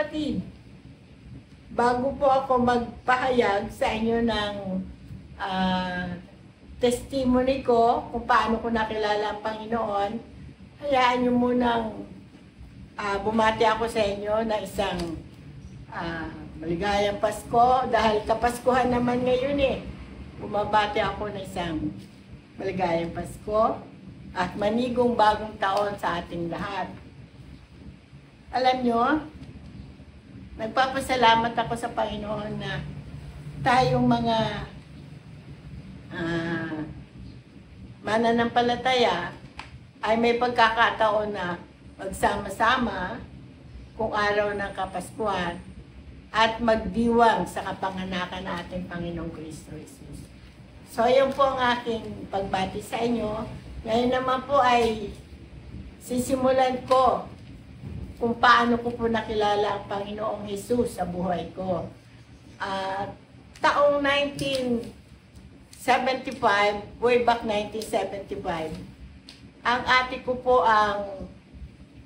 kapatid, bago po ako magpahayag sa inyo ng testimony ko kung paano ko nakilala ang Panginoon, hayaan nyo munang bumati ako sa inyo na isang maligayang Pasko dahil Kapaskuhan naman ngayon eh. Bumabati ako ng isang maligayang Pasko at manigong bagong taon sa ating lahat. Alam nyo, nagpapasalamat ako sa Panginoon na tayong mga mananampalataya ay may pagkakataon na magsama-sama kung araw ng Kapaskuhan at magdiwang sa kapanganakan ng ating Panginoong Kristo Jesus. So, yun po ang aking pagbati sa inyo. Ngayon naman po ay sisimulan ko kung paano ko po nakilala ang Panginoong Jesus sa buhay ko. Taong 1975, way back 1975, ang ate ko po ang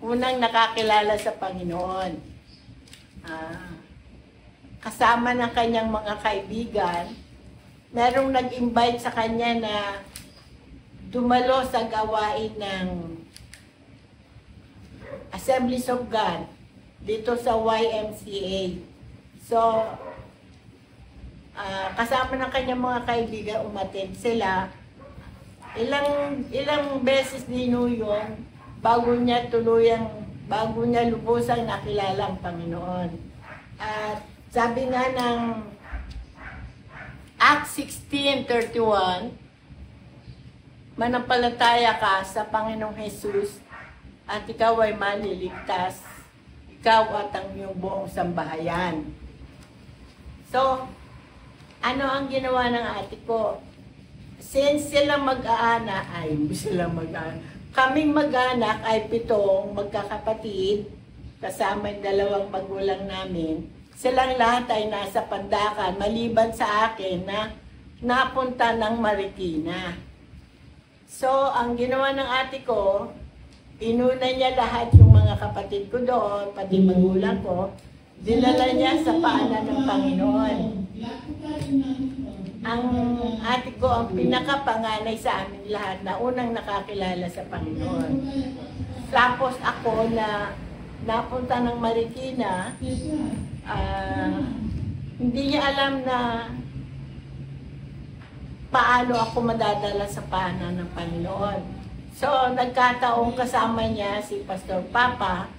unang nakakilala sa Panginoon. Kasama ng kanyang mga kaibigan, merong nag-invite sa kanya na dumalo sa gawain ng Assemblies of God dito sa YMCA. So, kasama ng kanyang mga kaibigan, umattend sila. Ilang beses din yun bago niya lubusang nakilala ang Panginoon. At sabi nga ng Acts 16:31, manampalataya ka sa Panginoong Jesus at ikaw ay maliligtas, ikaw at ang iyong buong sambahayan. So, ano ang ginawa ng ate ko? Since silang mag-aana, kaming mag-anak ay 7 magkakapatid, kasama yung 2 magulang namin. Silang lahat ay nasa Pandakan, maliban sa akin na napunta ng Marikina. So, ang ginawa ng ate ko, inuna niya lahat yung mga kapatid ko doon, pati magulang ko, dinala niya sa paanan ng Panginoon. Ang ate ko ang pinakapanganay sa amin lahat na unang nakakilala sa Panginoon. Tapos ako na napunta ng Marikina, hindi niya alam na paano ako madadala sa paanan ng Panginoon. So, nagkataong kasama niya si Pastor Papa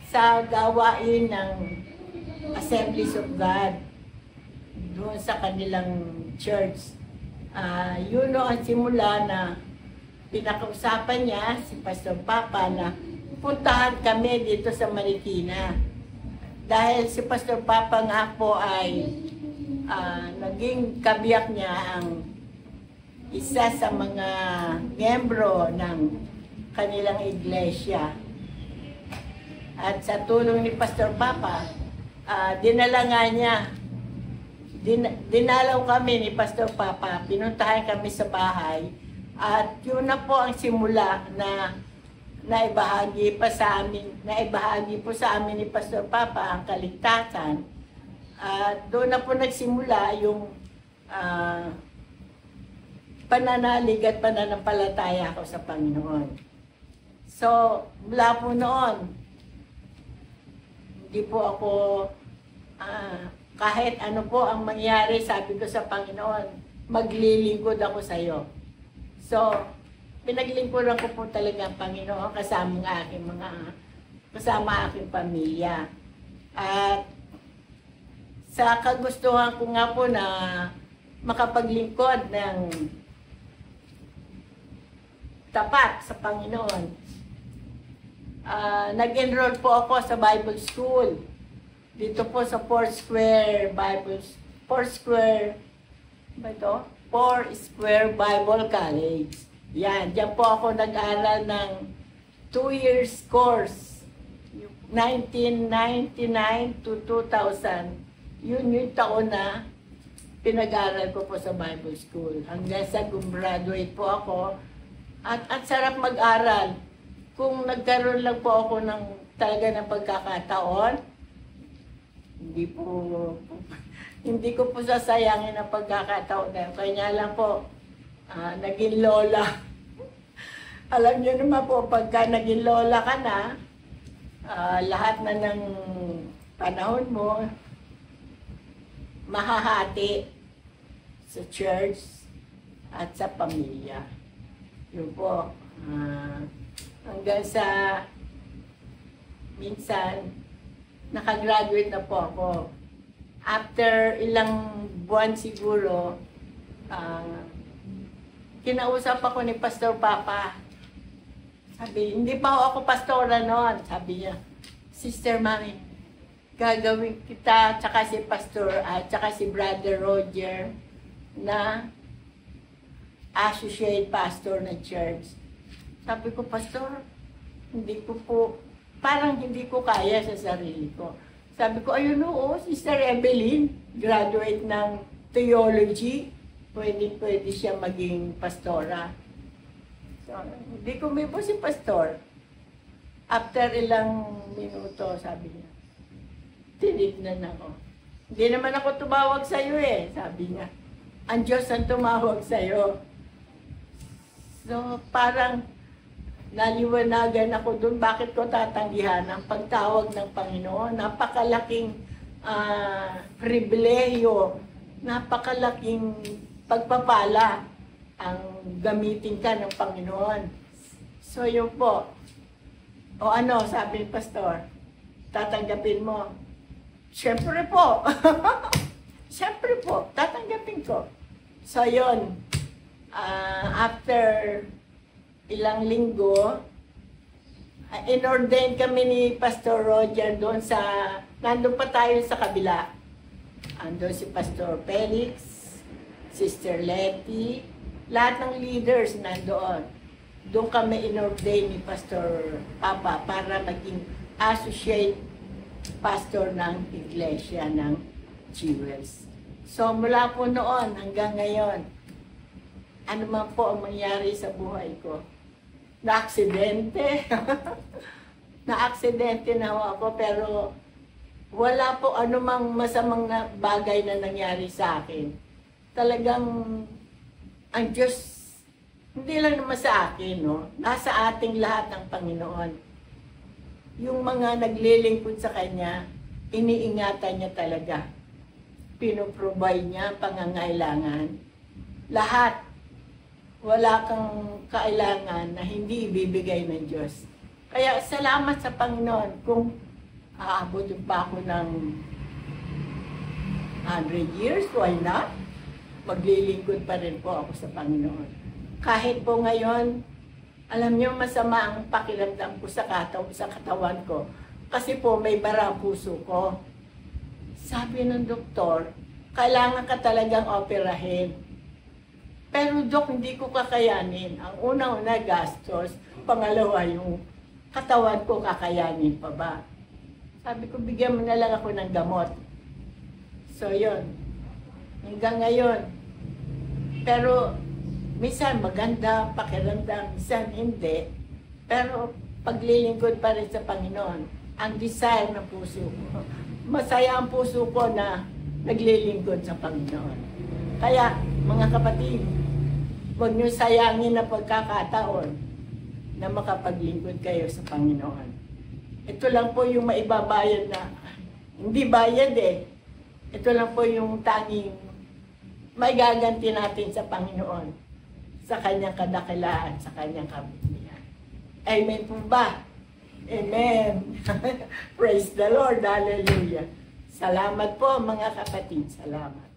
sa gawain ng Assemblies of God doon sa kanilang church. Yun ang simula na pinakausapan niya si Pastor Papa na puntahan kami dito sa Marikina. Dahil si Pastor Papa nga po ay naging kabiyak niya ang isa sa mga miyembro ng kanilang iglesia. At sa tulong ni Pastor Papa, dinala nga niya, dinalaw kami ni Pastor Papa, pinuntahan kami sa bahay, at yun na po ang simula na naibahagi po sa amin ni Pastor Papa ang kaligtasan. At doon na po nagsimula yung pananalig at pananampalataya ko sa Panginoon. So, mula po noon, hindi po ako, kahit ano po ang mangyari, sabi ko sa Panginoon, maglilingkod ako sa iyo. So, pinaglingkuran ko po talaga ang Panginoon kasama aking pamilya. At sa kagustuhan ko nga po na makapaglingkod ng tapat sa Panginoon, nag-enroll po ako sa Bible School dito po sa Foursquare Bible College. Yan, diyan po ako nag-aral ng 2 years course, 1999 to 2000. Yun yung taon na pinag-aral ko po sa Bible School. Hanggang sa gumraduate po ako. At sarap mag-aral. Kung nagkaroon lang po ako talaga ng pagkakataon, hindi ko po sasayangin ang pagkakataon na yun. Kaya lang po, naging lola. Alam niyo naman po, pagka naging lola ka na, lahat na ng panahon mo, mahahati sa church at sa pamilya. Yun po. Hanggang sa minsan, nakagraduate na po ako. After ilang buwan siguro, kinausap ako ni Pastor Papa. Sabi, hindi pa ako pastora noon. Sabi niya, Sister Mami, gagawin kita, tsaka si Pastor, tsaka si Brother Roger, na associate pastor ng church. Sabi ko, Pastor, parang hindi ko kaya sa sarili ko. Sabi ko, ayun oo, Sister Evelyn, graduate ng theology, pwede siya maging pastora. So, hindi ko may po si Pastor. After ilang minuto, sabi niya, tinignan ako. Hindi naman ako tumawag sa'yo sabi niya. Ang Diyos ang tumawag sa'yo. So, parang naliwanagan ako dun, bakit ko tatanggihan ang pagtawag ng Panginoon. Napakalaking pribilehiyo, napakalaking pagpapala ang gamitin ka ng Panginoon. So, yun po. O ano, sabi ni Pastor, tatanggapin mo? Siyempre po. Siyempre po, tatanggapin ko. So, yun. After ilang linggo, inordain kami ni Pastor Roger doon nandun pa tayo sa kabila. Andun si Pastor Felix, Sister Letty, lahat ng leaders nandoon. Doon kami inordain ni Pastor Papa para maging associate pastor ng iglesia ng Jewels. So mula po noon hanggang ngayon, ano man po ang mangyari sa buhay ko. Na-aksidente. Na-aksidente na ako pero wala po anumang masamang bagay na nangyari sa akin. Talagang ang Diyos, hindi lang naman sa akin, no? Nasa ating lahat ng Panginoon. Yung mga naglilingkod sa Kanya, iniingatan niya talaga. Pinoprovide niya pangangailangan. Lahat. Wala kang kailangan na hindi ibibigay ng Diyos. Kaya salamat sa Panginoon kung aabotin pa ako ng 100 years, why not? Maglilingkod pa rin po ako sa Panginoon. Kahit po ngayon, alam niyo masama ang pakiramdam ko sa katawan ko. Kasi po may bara ang puso ko. Sabi ng doktor, kailangan ka talagang operahin. Pero Dok, hindi ko kakayanin. Ang una-una gastos, pangalawa yung katawan ko kakayanin pa ba. Sabi ko, bigyan mo na lang ako ng gamot. So yun, hanggang ngayon. Pero minsan maganda pakiramdam, minsan hindi. Pero paglilingkod pa rin sa Panginoon, ang desire ng puso ko. Masaya ang puso ko na naglilingkod sa Panginoon. Kaya, mga kapatid, huwag niyo sayangin na pagkakataon na makapaglingkod kayo sa Panginoon. Ito lang po yung maibabayad na, hindi bayad Ito lang po yung tanging maigaganti natin sa Panginoon, sa Kanyang kadakilaan, sa Kanyang kabutihan. Amen po ba? Amen. Praise the Lord. Hallelujah. Salamat po mga kapatid. Salamat.